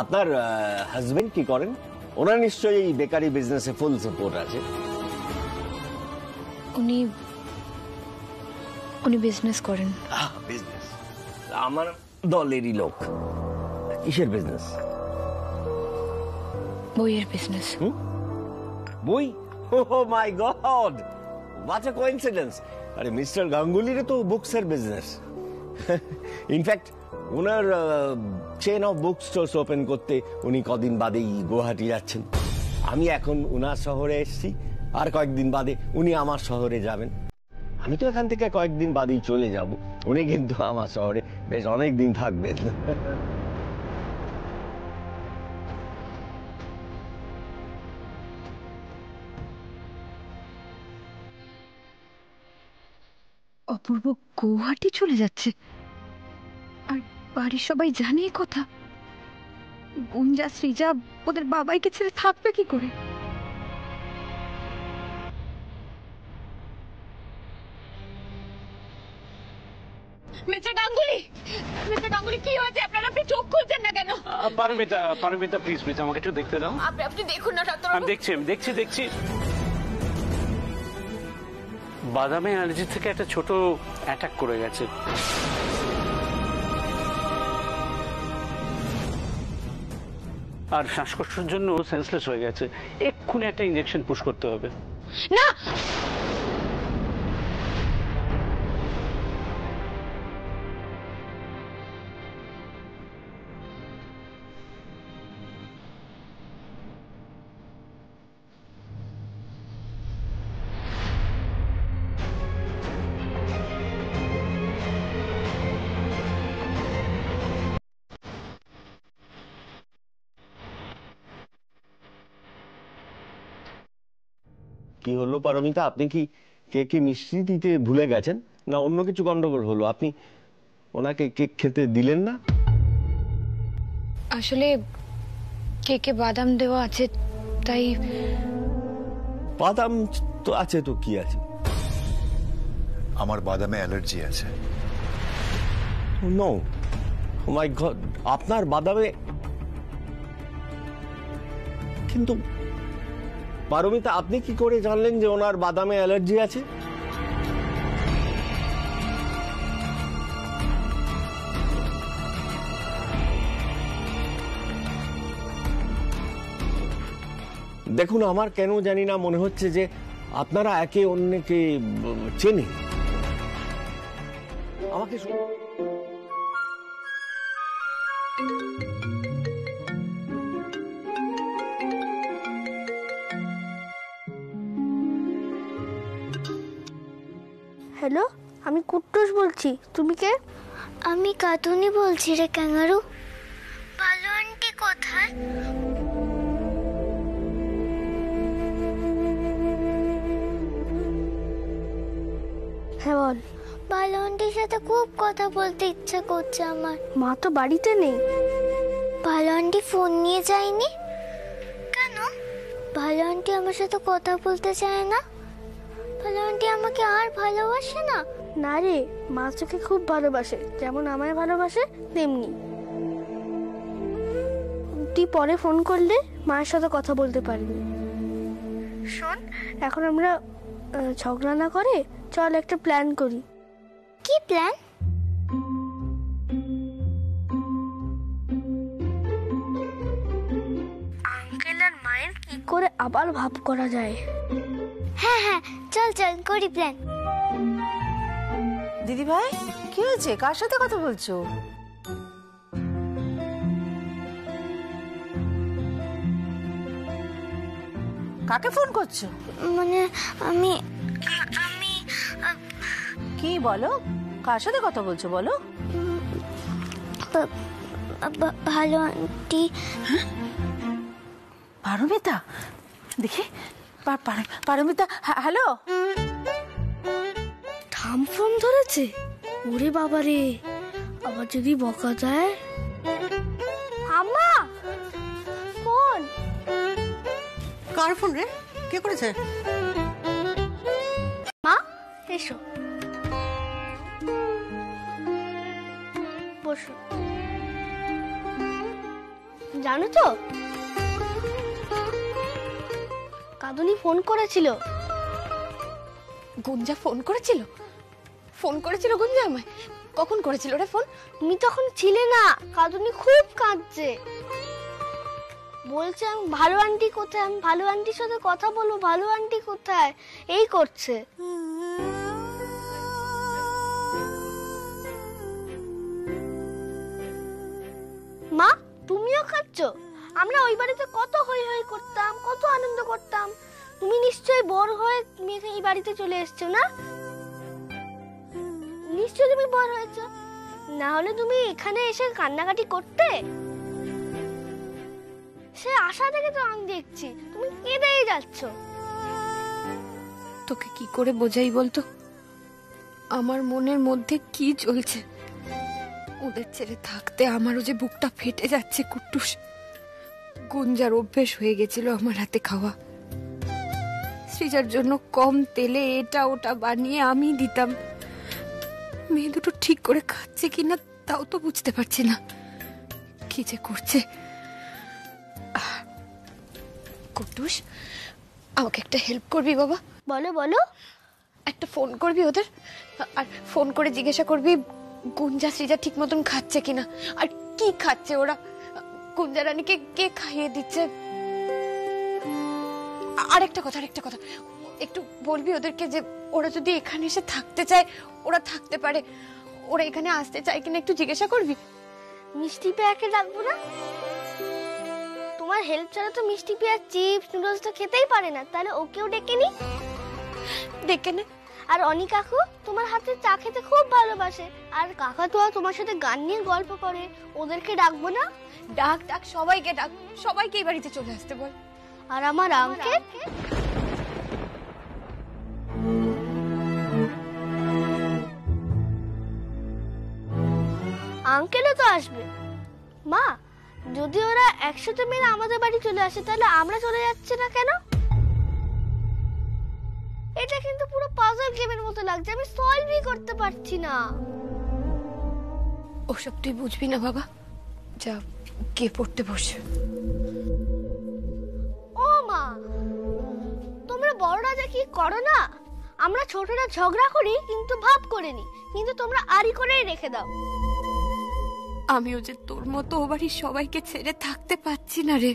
আপনার হাজবেন্ড কি করেন? ওনার নিশ্চয়ই এই বেকারি বিজনেসে ফুল সাপোর্ট আছে। উনি বিজনেস করেন। বিজনেস? আমার দলেরই লোক। কিসের বিজনেস? বইয়ের বিজনেস। বই? Oh my god, what a coincidence. আরে মিস্টার গাঙ্গুলির তো বুকসের বিজনেস। ইনফ্যাক্ট ওনার chain of book stores open করতে উনি কদিন বাদেই গুয়াহাটি যাচ্ছেন। আমি এখন ওনার শহরে এসেছি, আর কয়েকদিন বাদে উনি আমার শহরে যাবেন। আমি তো এখান থেকে কয়েকদিন বাদেই চলে যাব, উনি কিন্তু আমার শহরে বেশ অনেক দিন থাকবেন। অপূর্ব গুয়াহাটি চলে যাচ্ছে, আর বাড়ির সবাই জানে এই কথা। গুঞ্জা, সৃজা ওদের বাবাইকে ছেড়ে থাকবে কি করে? মিস্টার গাঙ্গুলি কি হয়েছে আপনার? আপনি চোখ খুলছেন না কেন? পারমিতা প্লিজ আমাকে একটু দেখতে দাও। আপনি দেখুন না ডাক্তার। আমি দেখছি বাদামে অ্যালার্জি থেকে একটা ছোট অ্যাটাক করে গেছে। আর শ্বাসকষ্টের জন্য সেন্সলেস হয়ে গেছে। এক্ষুনি একটা ইনজেকশন পুশ করতে হবে। না, কি হলো পারমিতা, আপনি কি কেকে মিষ্টি দিতে ভুলে গেছেন, না অন্য কিছু গন্ডগোল হলো? আপনি ওনাকে কেক খেতে দিলেন না? আসলে কেকে বাদাম দেওয়া আছে, তাই। বাদাম তো আছে, তো কি আছে? আমার বাদামে অ্যালার্জি আছে। নো, ও মাই গড, আপনার বাদামে? কিন্তু পারমিতা, আপনি কি করে জানলেন যে ওনার বাদামে অ্যালার্জি আছে? দেখুন, আমার কেন জানি না মনে হচ্ছে যে আপনারা একে অন্যকে চেনেন। আমাকে হ্যালো, আমি কুট্টুস বলছি। তুমি কে? আমি কাতুনি বলছি রে ক্যাঙ্গারু। ভালো আন্টি কোথায়? হ্যাঁ বল। ভালো আন্টির সাথে খুব কথা বলতে ইচ্ছা করছে আমার। মা তো বাড়িতে নেই। ভালো আন্টি ফোন নিয়ে যায়নি কেন? ভালো আন্টি আমার সাথে কথা বলতে চায় না? ভালো আন্টি আমাকে আর ভালোবাসে না? না রে, মা তোকে খুব ভালোবাসে, যেমন আমায় ভালোবাসে তেমনি। তুই পরে ফোন করলে মায়ের সাথে কথা বলতে পারবি। শোন, এখন আমরা ঝগড়া না করে চল একটা প্ল্যান করি। কি প্ল্যান? আঙ্কেল আর মায়ের কি করে আবার ভাব করা যায়। হ্যাঁ হ্যাঁ, চল করি প্ল্যান। দিদি ভাই, কি হয়েছে? কার সাথে কথা বলছো? কাকে ফোন করছো? মানে আমি কি বলো? কার সাথে কথা বলছো বলো? ভালো আন্টি। পারমিতা, দেখি। পারমিতা, হ্যালো। থাম ফোন ধরেছে। ওরে বাবা রে, আবার যদি বকা যায়। আম্মা ফোন। কার ফোন রে? কে করেছে? মা এসো, বসো। জানো তো, কাঁদুনি ফোন করেছিল। গুঞ্জা ফোন করেছিল? ফোন করেছিল গুঞ্জা আমায়? কখন করেছিল রে ফোন? তুমি তখন ছিলে না। কাঁদুনি খুব কাঁদছে, বলছে আমি ভালো আন্টি কোথায়, আমি ভালো আন্টির সাথে কথা বলবো, ভালো আন্টি কোথায়, এই করছে। মা, তুমিও খাচ্ছ? আমরা ওই বাড়িতে কত হই হই করতাম, কত আনন্দ করতাম। তুমি নিশ্চয়ই বোর হয়ে তুমি এই বাড়িতে চলে এসছো না? নিশ্চয়ই তুমি বোর হয়েছো, না হলে তুমি এখানে এসে কান্নাকাটি করতে? সে আশা থেকে তো আমি দেখছি তুমি কেঁদেই যাচ্ছ। তোকে কি করে বোঝাই বলতো আমার মনের মধ্যে কি চলছে? ওদের ছেড়ে থাকতে আমারও যে বুকটা ফেটে যাচ্ছে কুট্টুস। গুঞ্জার অভ্যেস হয়ে গেছিল আমার হাতে খাওয়া। সৃজার জন্য কম তেলে এটা ওটা বানিয়ে আমি দিতাম। মেয়ে দুটো ঠিক করে খাচ্ছে কিনা তাও তো বুঝতে পারছি না, কি যে করছে। কুট্টুস, আমাকে একটা হেল্প করবি বাবা? বলো বলো। একটা ফোন করবি ওদের, আর ফোন করে জিজ্ঞাসা করবি গুঞ্জা সৃজা ঠিক মতন খাচ্ছে কিনা, আর কি খাচ্ছে ওরা, গুঞ্জা রানীকে কে খাইয়ে দিচ্ছে। আরেকটা কথা একটু বলবি ওদেরকে যে ওরা যদি এখানে এসে থাকতে চায় ওরা থাকতে পারে, ওরা এখানে আসতে চায় কিনা একটু জিজ্ঞাসা করবি। মিষ্টি পেয়াকে ডাকবো না? তোমার হেল্প ছাড়া তো মিষ্টি পেয়া চিপস নুডলস তো খেতেই পারে না, তাহলে ওকেও ডেকে নি। ডেকে নে। আর অনি কাকু তোমার হাতে চা খেতে খুব ভালোবাসে, আর কাকা তো তোমার সাথে গান নিয়ে গল্প করে, ওদেরকে ডাকবো না? ডাক ডাক, সবাইকে ডাক, সবাইকে এই বাড়িতে চলে আসতে বল। আর আমার আঙ্কেল? আঙ্কেলও তো আসবে। মা, যদি ওরা একসাথে মিলে আমাদের বাড়ি চলে আসে তাহলে আমরা চলে যাচ্ছি না কেন? এটা কিন্তু পুরো পাজল গেমের মতো লাগছে, আমি সলভই করতে পারছি না। ওসব তুই বুঝবি না বাবা, যা কে পড়তে বসে। ও মা, তোমরা বড়রা যা কি করো না, আমরা ছোটরা ঝগড়া করি কিন্তু ভাব করে নি, কিন্তু তোমরা আড়ি করেই রেখে দাও। আমিও যে তোর মতো ও বাড়ির সবাইকে ছেড়ে থাকতে পারছি না রে,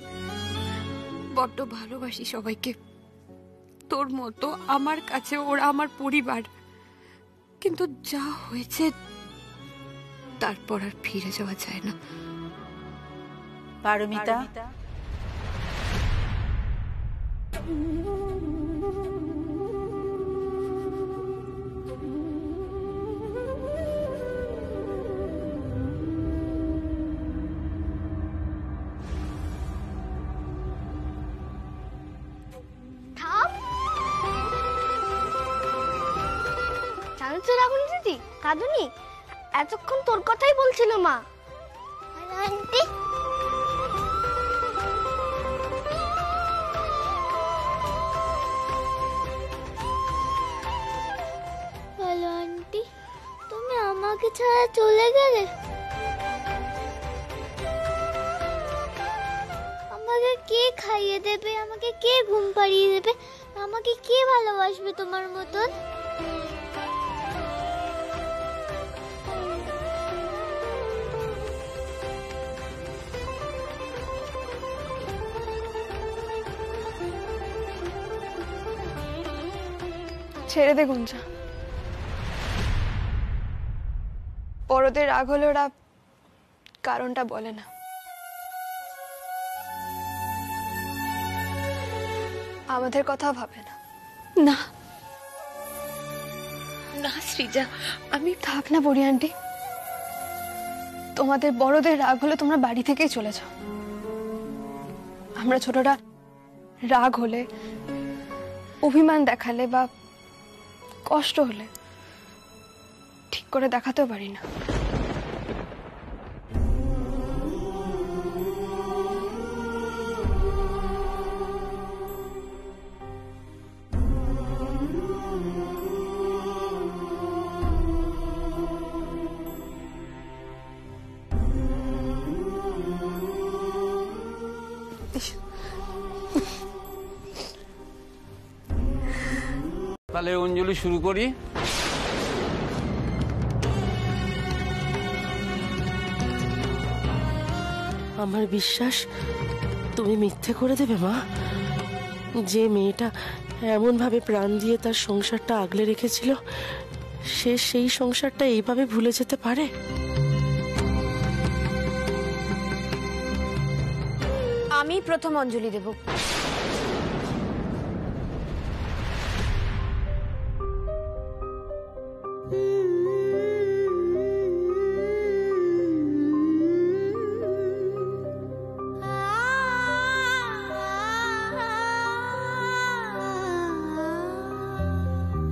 বড্ড ভালোবাসি সবাইকে। তোর মতো আমার কাছে ওরা আমার পরিবার, কিন্তু যা হয়েছে তারপর আর ফিরে যাওয়া যায় না। পারমিতা, রাগুনি দিদি, কাঁদুনি এতক্ষণ তোর কথাই বলছিল মা। আন্টি, বলো আন্টি, তুমি আমাকে ছাড়া চলে গেলে? আমাকে কে খাইয়ে দেবে, আমাকে কে ঘুম পাড়িয়ে দেবে, আমাকে কে ভালোবাসবে তোমার মতন? ছেড়ে দে গুঞ্জা, বড়দের রাগ হলে ওরা কারণটা বলে না। আমাদের কথা ভাবে না। না না সৃজা, আমি থাক না বড়ি আন্টি, তোমাদের বড়দের রাগ হলে তোমরা বাড়ি থেকেই চলে যাও। আমরা ছোটরা রাগ হলে, অভিমান দেখালে বা কষ্ট হলে ঠিক করে দেখাতেও পারি না। তাহলে অঞ্জলি শুরু করি। আমার বিশ্বাস তুমি মিথ্যে করে দেবে মা। যে মেয়েটা এমন ভাবে প্রাণ দিয়ে তার সংসারটা আগলে রেখেছিল, সে সেই সংসারটা এইভাবে ভুলে যেতে পারে? আমি প্রথম অঞ্জলি দেব।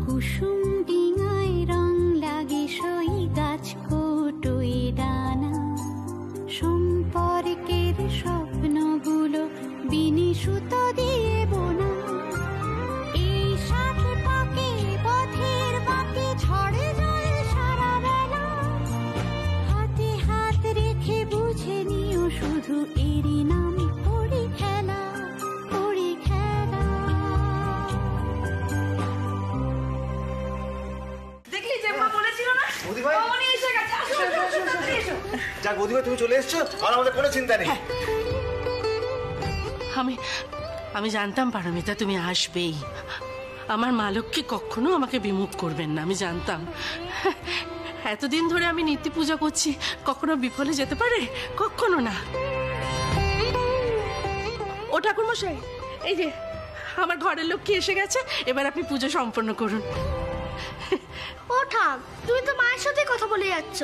কুসুম ডিঙায় রং লাগে সই গাছ কোটোয় ডানা, সম্পর্কের স্বপ্নগুলো বিনি সুতো দিয়ে বোনা। এই সাথে পাকে পথের বাঁকে ঝড়ে জলে সারা বেলা, হাতে হাত রেখে বুঝে নিও শুধু এরই নাম পড়ি খেলা, পড়ি খেলা। দেখলি যে মা বলেছিল না অমনি এসে গেছে। যাক বৌদিভাই তুমি চলে এসছো, আর আমাদের কোনো চিন্তা নেই। আমি জানতাম পারমিতা তুমি আসবেই। আমার মা লক্ষ্মী কখনো আমাকে বিমুখ করবেন না, আমি জানতাম। এতদিন ধরে আমি নিত্য পূজা করছি, কখনো বিফলে যেতে পারে? কখনো না। ও ঠাকুরমশাই, এই যে আমার ঘরের লক্ষ্মী এসে গেছে, এবার আপনি পুজো সম্পন্ন করুন। ও ঠাম, তুমি তো মায়ের সাথে কথা বলে যাচ্ছ।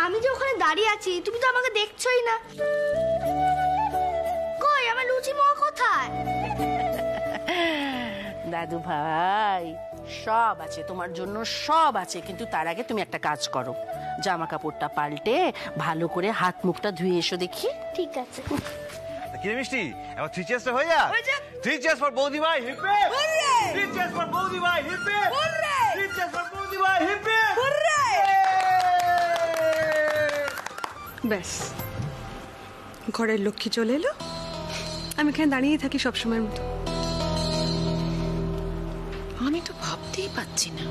আমি যে ওখানে দাঁড়িয়ে আছি, তুমি তো আমাকে দেখছোই না। কই আমার লুচি মা কোথায়? দাদু ভাই, সব আছে তোমার জন্য, সব আছে, কিন্তু তার আগে তুমি একটা কাজ করো, জামা কাপড়টা পাল্টে ভালো করে হাত মুখটা ধুয়ে এসো দেখি। ঠিক আছে। কি মিষ্টি, এবার 3 চেয়ার্স হয়ে যা। 3 চেয়ার্স ফর বৌদিভাই, হিপে। 3 চেয়ার্স ফর বৌদিভাই, হিপে। 3 চেয়ার্স ফর বৌদিভাই, হিপে। ব্যাস, ঘরের লক্ষ্মী চলে এলো। আমি এখানে দাঁড়িয়ে থাকি সবসময়ের মতো। আমি তো ভাবতেই পাচ্ছি না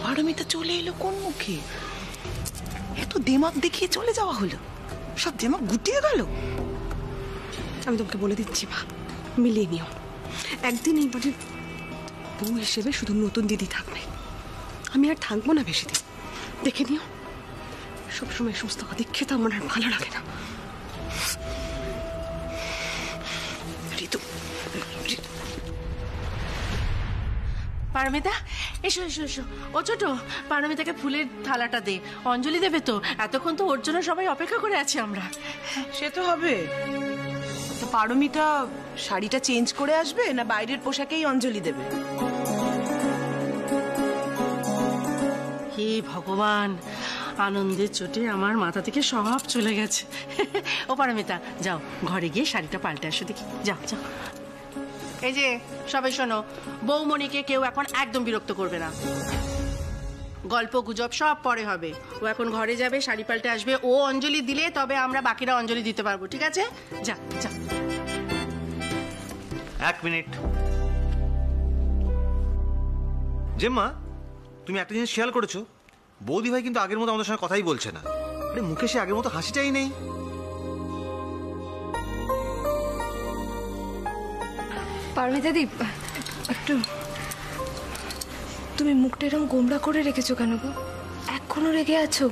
পারমিতা চলে এলো কোন মুখে। এত দেমাগ দেখিয়ে চলে যাওয়া হলো, সব দেমাগ গুটিয়ে গেল। আমি তোমাকে বলে দিচ্ছি মা, মিলিয়ে নিও। একদিন এই বাড়ির বউ হিসেবে শুধু নতুন দিদি থাকবে, আমি আর থাকবো না বেশি দিন। দেখে নিও, সবসময় সমস্ত দিক খেতে আমার আর ভালো লাগে না। ঋতু, পারমিতা এসো এসো এসো। ও ছোট, পারমিতাকে ফুলের থালাটা দে, অঞ্জলি দেবে তো। এতক্ষণ তো ওর জন্য সবাই অপেক্ষা করে আছি আমরা। সে তো হবে। তো পারমিতা শাড়িটা চেঞ্জ করে আসবে না বাইরের পোশাকেই অঞ্জলি দেবে? হে ভগবান, আনন্দের চোটে আমার মাথা থেকে সব চলে গেছে। ও পারমিতা, যাও ঘরে গিয়ে শাড়িটা পাল্টে আসো দেখি, যাও যাও। এই যে সবাই শোনো, বৌমণিকে কেউ এখন একদম বিরক্ত করবে না। গল্প গুজব সব পরে হবে। ও এখন ঘরে যাবে, শাড়ি পাল্টে আসবে। ও অঞ্জলি দিলে তবে আমরা বাকিরা অঞ্জলি দিতে পারবো, ঠিক আছে? যা যা। 1 মিনিট। জেম্মা, তুমি একটা জিনিস খেয়াল করেছো? বৌদিভাই কিন্তু আগের মতো আমাদের সঙ্গে কথাই বলছে না। আরে মুখে সে আগের মতো হাসিটাই নেই। পারমিতা দি, একটু তুমি মুখটা এরকম গোমড়া করে রেখেছো কেন গো? এখনো রেগে আছো?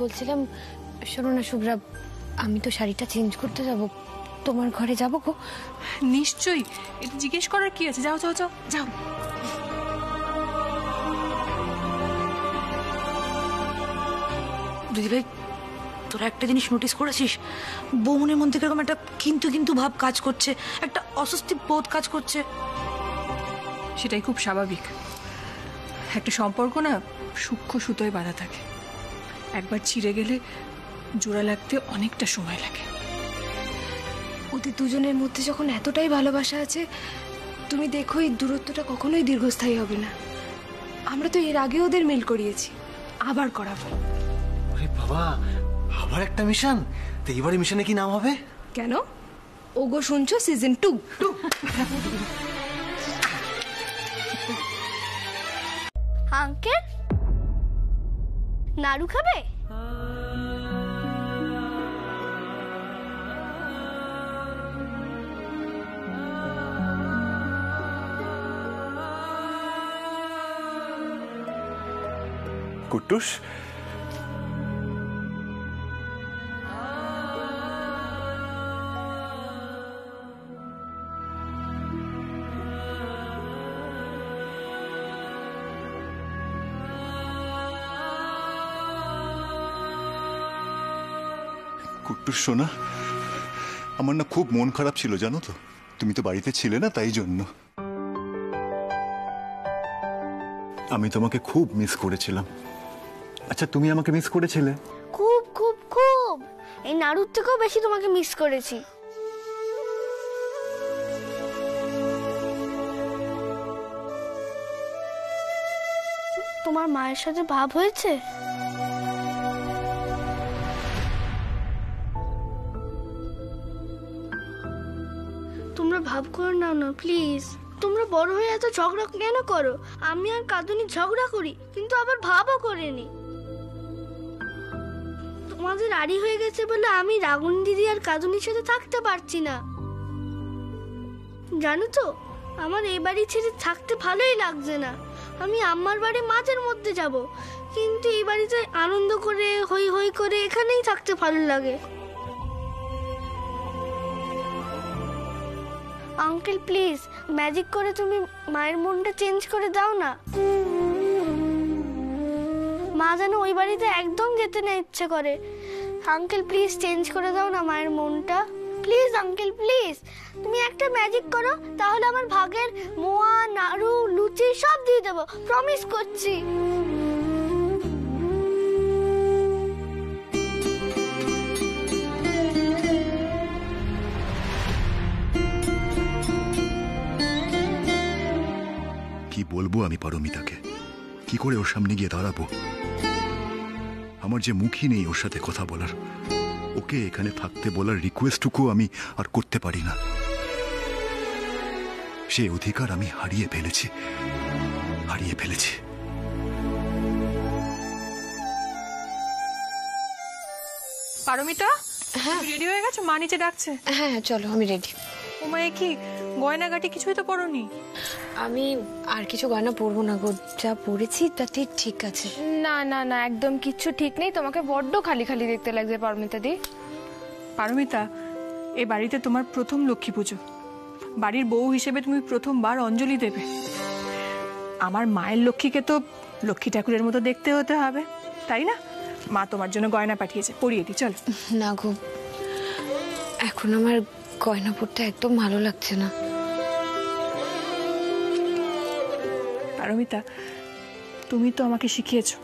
বলছিলাম, শোনো না শুভ্রা, আমি তো শাড়িটা চেঞ্জ করতে যাব, তোমার ঘরে যাবো গো? নিশ্চয়ই, এটা জিজ্ঞেস করার কি আছে? যাও যাও যাও যাও। দিদিভাই, তোরা একটা জিনিস নোটিস করেছিস? বৌমনের মধ্যে কিরকম একটা কিন্তু কিন্তু ভাব কাজ করছে, একটা অস্বস্তি বোধ কাজ করছে। সেটাই খুব স্বাভাবিক। একটা সম্পর্ক না সূক্ষ্ম সুতোয় বাঁধা থাকে, একবার ছিঁড়ে গেলে জোড়া লাগতে অনেকটা সময় লাগে। ওদের দুজনের মধ্যে যখন এতটাই ভালোবাসা আছে, তুমি দেখো এই দূরত্বটা কখনোই দীর্ঘস্থায়ী হবে না। আমরা তো এর আগে ওদের মিল করিয়েছি, আবার করাবো। আরে বাবা, আবার একটা মিশন? তো এইবারে মিশনে কি নাম হবে? কেন? ওগো শুনছো সিজন 2। আঙ্কেল নাড়ু খাবে? কুট্টুস, কুট্টুস সোনা, আমার না খুব মন খারাপ ছিল জানো তো। তুমি তো বাড়িতে ছিলে না, তাই জন্য আমি তোমাকে খুব মিস করেছিলাম। আচ্ছা, তুমি আমাকে মিস করেছিলে? খুব খুব খুব, এই নাড়ুর থেকেও বেশি তোমাকে মিস করেছি। তোমার মায়ের সাথে ভাব হয়েছে? তোমরা ভাব করো না না প্লিজ। তোমরা বড় হয়ে এত ঝগড়া কেন করো? আমি আর কাঁদুনি ঝগড়া করি, কিন্তু আবার ভাবও করিনি। তোমাদের আড়ি হয়ে গেছে বলে আমি রাগুনি দিদি আর কাঁদুনির সাথে থাকতে পারছি না। জানো তো, আমার এই বাড়ি ছেড়ে থাকতে ভালোই লাগছে না। আমি আম্মার বাড়ি মাঝের মধ্যে যাব, কিন্তু এই বাড়িতে আনন্দ করে হই হই করে এখানেই থাকতে ভালো লাগে। আঙ্কেল প্লিজ, ম্যাজিক করে তুমি মায়ের মনটা চেঞ্জ করে দাও না। মা যেন ওই বাড়িতে একদম যেতে না ইচ্ছে করে। আঙ্কেল প্লিজ চেঞ্জ করে দাও না মায়ের মনটা। প্লিজ আঙ্কেল প্লিজ, তুমি একটা ম্যাজিক করো, তাহলে আমার ভাগের মোয়া, নাড়ু, লুচি সব দিয়ে দেবো, প্রমিস করছি। কি বলবো আমি পারমিতাকে? কি করে ওর সামনে গিয়ে দাঁড়াবো? আমার যে মুখই নেই ওর সাথে কথা বলার। ওকে এখানে থাকতে বলার রিকোয়েস্টটুকু আমি আর করতে পারি না। সেই অধিকার আমি হারিয়ে ফেলেছি। পারমিতা, হ্যাঁ রেডি হয়ে গেছো? মা নিচে ডাকছে। হ্যাঁ চলো, আমি রেডি। ও মায়ে কি গয়নাগাটি কিছুই তো পরোনি? আমি আর কিছু গয়না পরবো না গো, যা পরেছি তাতে ঠিক আছে। না না না, একদম কিচ্ছু ঠিক নেই। তোমাকে বড্ড খালি খালি দেখতে লাগছে পারমিতা দি। পারমিতা, এ বাড়িতে তোমার প্রথম লক্ষ্মী পুজো। বাড়ির বউ হিসেবে তুমি প্রথমবার অঞ্জলি দেবে। আমার মায়ের লক্ষ্মীকে তো লক্ষ্মী ঠাকুরের মতো দেখতে হতে হবে, তাই না? মা তোমার জন্য গয়না পাঠিয়েছে, পরিয়ে দি চলো। না গো, এখন আমার গয়না পরতে একদম ভালো লাগছে না। পারমিতা, তুমি তো আমাকে শিখিয়েছো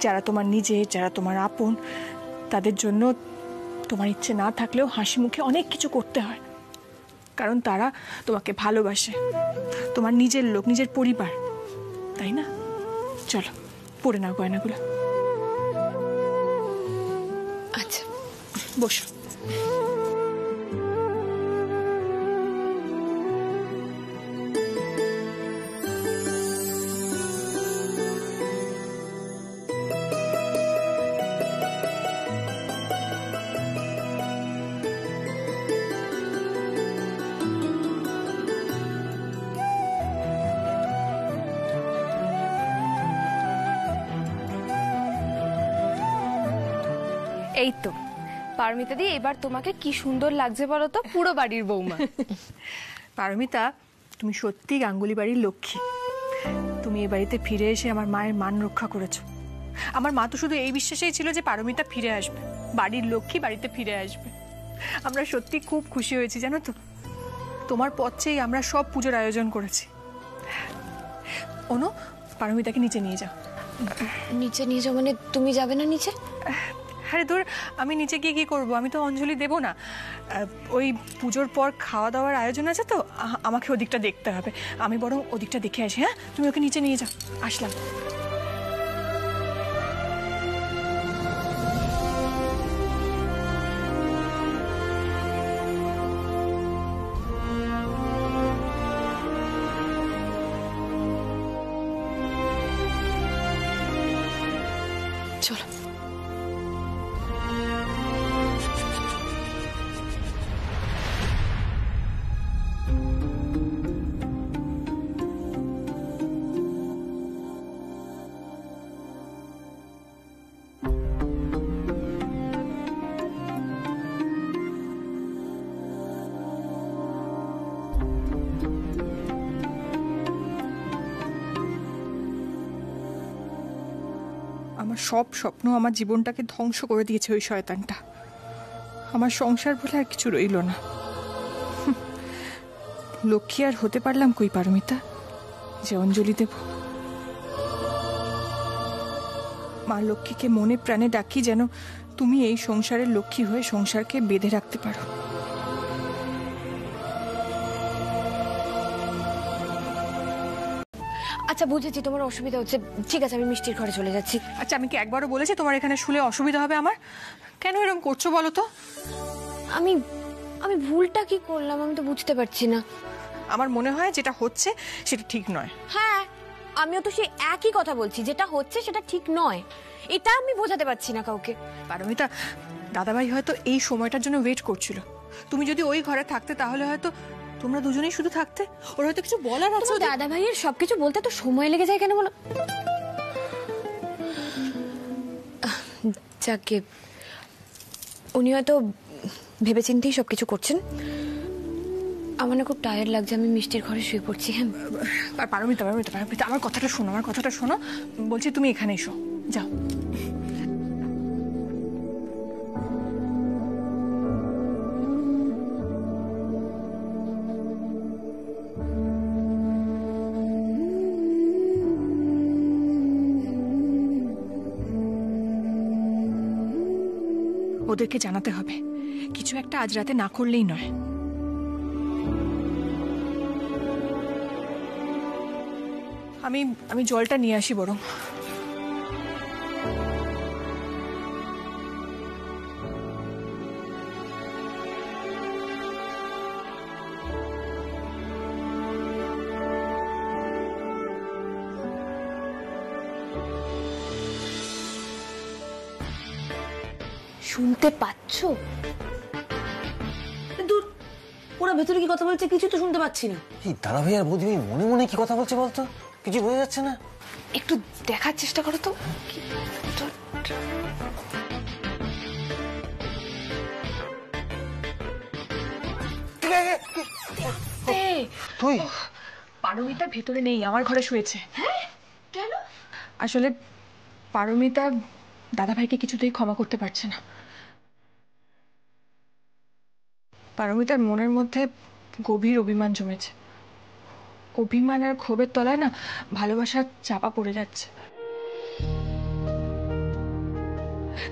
যারা তোমার নিজে, যারা তোমার আপন, তাদের জন্য তোমার ইচ্ছে না থাকলেও হাসি মুখে অনেক কিছু করতে হয়, কারণ তারা তোমাকে ভালোবাসে, তোমার নিজের লোক, নিজের পরিবার, তাই না? চলো পরে নাও গয়নাগুলো। আচ্ছা বসো। এই তো পারমিতা দি, এবার তোমাকে কি সুন্দর লাগছে বলো তো, পুরো বাড়ির বৌমা। পারমিতা, তুমি সত্যি গাঙ্গুলি বাড়ির লক্ষ্মী। তুমি এ বাড়িতে ফিরে এসে আমার মায়ের মান রক্ষা করেছো। আমার মা তো শুধু এই বিশ্বাসেই ছিল যে পারমিতা ফিরে আসবে, বাড়ির লক্ষ্মী বাড়িতে ফিরে আসবে। আমরা সত্যি খুব খুশি হয়েছি জানো তো। তোমার পথ চেয়েই আমরা সব পুজোর আয়োজন করেছি। অনু, পারমিতাকে নিচে নিয়ে যাও। নিচে নিয়ে যাও মানে তুমি যাবে না নিচে? আরে দূর, আমি নিচে গিয়ে কি করবো? আমি তো অঞ্জলি দেবো না। ওই পুজোর পর খাওয়া দাওয়ার আয়োজন আছে তো, আমাকে ওদিকটা দেখতে হবে। আমি বরং ওদিকটা দেখে আসি। হ্যাঁ, তুমি ওকে নিচে নিয়ে যাও। আসলাম। আমার সব স্বপ্ন, আমার জীবনটাকে ধ্বংস করে দিয়েছে ওই শয়তানটা। আমার সংসার বলে আর কিছু রইল না। লক্ষ্মী আর হতে পারলাম কই পারমিতা, যে অঞ্জলি দেব। মা লক্ষ্মীকে মনে প্রাণে ডাকি যেন তুমি এই সংসারের লক্ষ্মী হয়ে সংসারকে বেঁধে রাখতে পারো। আচ্ছা বুঝেছি তোমার অসুবিধা হচ্ছে, ঠিক আছে আমি মিষ্টির ঘরে চলে যাচ্ছি। আচ্ছা আমি কি একবারও বলেছি তোমার এখানে শুলে অসুবিধা হবে আমার? কেন এরকম করছো বলো তো? আমি আমি ভুলটা কি করলাম আমি তো বুঝতে পারছি না। আমার মনে হয় যেটা হচ্ছে সেটা ঠিক নয়। হ্যাঁ আমিও তো সেই একই কথা বলছি, যেটা হচ্ছে সেটা ঠিক নয়, এটা আমি বোঝাতে পারছি না কাউকে। পারমিতা, দাদাভাই হয়তো এই সময়টার জন্য ওয়েট করছিল। তুমি যদি ওই ঘরে থাকতে তাহলে হয়তো তোমরা দুজনেই শুধু থাকতে। ওর হয়তো কিছু বলার আছে। দাদা ভাইয়ের সবকিছু বলতে তো সময় লেগে যায় কেন বলো? যাকে উনি হয়তো ভেবেচিন্তেই সবকিছু করছেন। আমার না খুব টায়ার্ড লাগছে, আমি মিষ্টির ঘরে শুয়ে পড়ছি। হ্যাঁ পারমিতা, পারমিতা, পারমিতা, আমার কথাটা শোনো, আমার কথাটা শোনো। বলছি তুমি এখানে এসো, যাও। ওদেরকে জানাতে হবে, কিছু একটা আজ রাতে না করলেই নয়। আমি জলটা নিয়ে আসি বরং। শুনতে পাচ্ছ? দূর, ওরা ভেতরে কি কথা বলছে কিছু তো শুনতে পাচ্ছি না। এই দাদা ভাই আর বৌদি মনে মনে কি কথা বলছে বলতো? কিছু বোঝা যাচ্ছে না। একটু দেখার চেষ্টা করো তো। তুই পারমিতা ভেতরে নেই, আমার ঘরে শুয়েছে। হ্যাঁ কেন? আসলে পারমিতা দাদাভাইকে কিছুতেই ক্ষমা করতে পারছে না। পারমিতার মনের মধ্যে গভীর অভিমান জমেছে। অভিমান আর ক্ষোভের তলায় না ভালোবাসা চাপা পড়ে যাচ্ছে।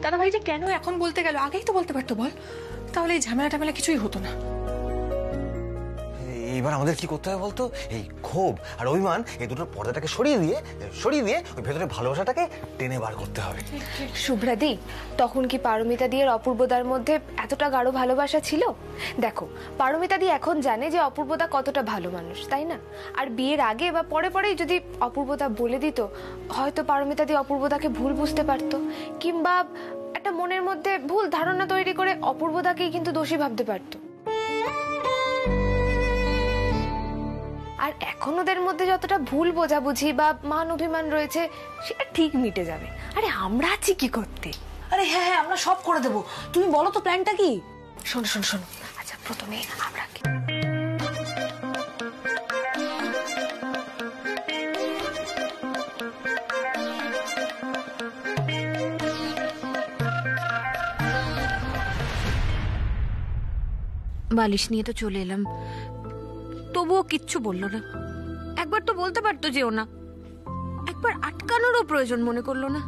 দাদাভাই যে কেন এখন বলতে গেল, আগেই তো বলতে পারতো বল, তাহলে এই ঝামেলা টামেলা কিছুই হতো না। এবার আমাদের কি করতে হবে বলতো? এই ক্ষোভ আর অভিমান এই দুটোর পর্দাটাকে সরিয়ে দিয়ে ওই ভেতরে ভালোবাসাটাকে টেনে বার করতে হবে। শুভ্রাদি, তখন কি পারমিতা দি আর অপূর্বদার মধ্যে এতটা গাঢ় ভালোবাসা ছিল? দেখো পারমিতা দি এখন জানে যে অপূর্বদা কতটা ভালো মানুষ, তাই না? আর বিয়ের আগে বা পরে পরেই যদি অপূর্বদা বলে দিত, হয়তো পারমিতা দি অপূর্বদাকে ভুল বুঝতে পারতো, কিংবা একটা মনের মধ্যে ভুল ধারণা তৈরি করে অপূর্বদাকেই কিন্তু দোষী ভাবতে পারতো। আর এখন ওদের মধ্যে যতটা ভুল বোঝাবুঝি বা মান অভিমান রয়েছে সেটা ঠিক মিটে যাবে। আরে আমরা আছি কি করতে? আরে হ্যাঁ হ্যাঁ, আমরা সব করে দেবো। তুমি বলো তো প্ল্যানটা কি? শোনো শোনো শোনো, আচ্ছা প্রথমে আমরা বালিশ নিয়ে তো চলে এলাম, তবুও কিচ্ছু বললো না। একবার তো বলতে পারতো যেও না, একবার আটকানোরও প্রয়োজন মনে করলো না।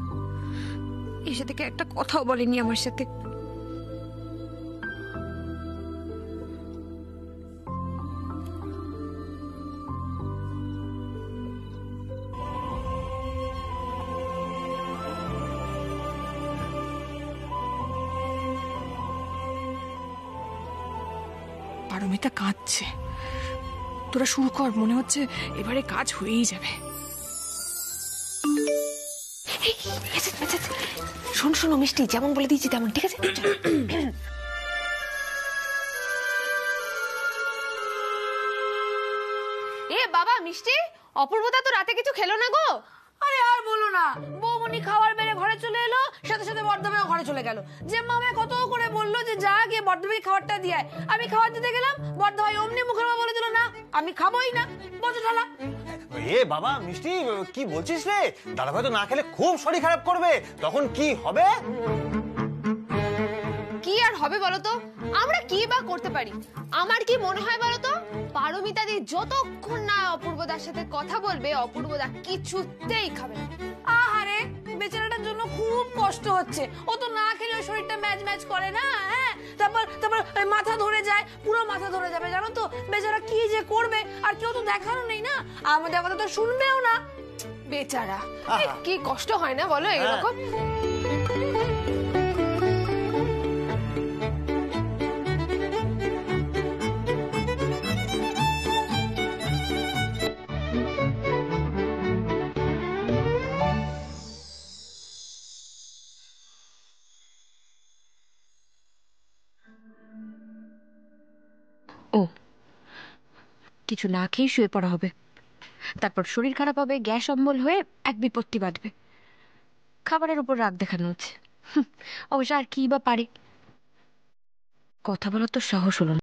এসে থেকে একটা কথাও বলেনি আমার সাথে। পারমিতা কাঁদছে। তোরা শুরু কর, মনে হচ্ছে এবারে কাজ হয়েই যাবে। শোন শোনো মিষ্টি, যেমন বলে দিয়েছি তেমন, ঠিক আছে? এ বাবা মিষ্টি, অপূর্বদা তো রাতে কিছু খেলো না গো। আরে আর বলো না, বৌমনি খাবার বেড়ে ঘরে চলে এলো, সাথে সাথে বর্ধমানেও ঘরে চলে গেল। যে মামা কত করে বললো যে যা গিয়ে বর্ধমানে খাবারটা দিয়ে আয়। আমি খাবার দিতে গেলাম, বর্ধমাই অমনি মুখের বলে দিল না আমি খাবোই না, বসে ঢালা। এ বাবা মিষ্টি, কি বলছিস রে? দাদাভাই তো না খেলে খুব শরীর খারাপ করবে, তখন কি হবে? কি আর হবে বলতো, আমরা কি বা করতে পারি? আমার কি মনে হয় বলতো, পারমিতা দি যতক্ষণ না অপূর্বদার সাথে কথা বলবে, অপূর্বদা কিছুতেই খাবে না। আহারে, বেচারাটার জন্য খুব কষ্ট হচ্ছে। ও তো না খেলে ওর শরীরটা ম্যাচ ম্যাচ করে না। হ্যাঁ, তারপর মাথা ধরে যায়, পুরো মাথা ধরে যাবে, জানো তো? বেচারা কি যে করবে, আর কেউ তো দেখানো নেই না, আমাদের কথা তো শুনবেও না। বেচারা কি কষ্ট হয় না বলো এরকম? ও, কিছু না খেয়ে শুয়ে পড়া হবে, তারপর শরীর খারাপ হবে, গ্যাস অম্বল হয়ে এক বিপত্তি বাঁধবে। খাবারের উপর রাগ দেখানো হচ্ছে, অবশ্য আর কি বা পারে। কথা বলার তো সাহস হলো না।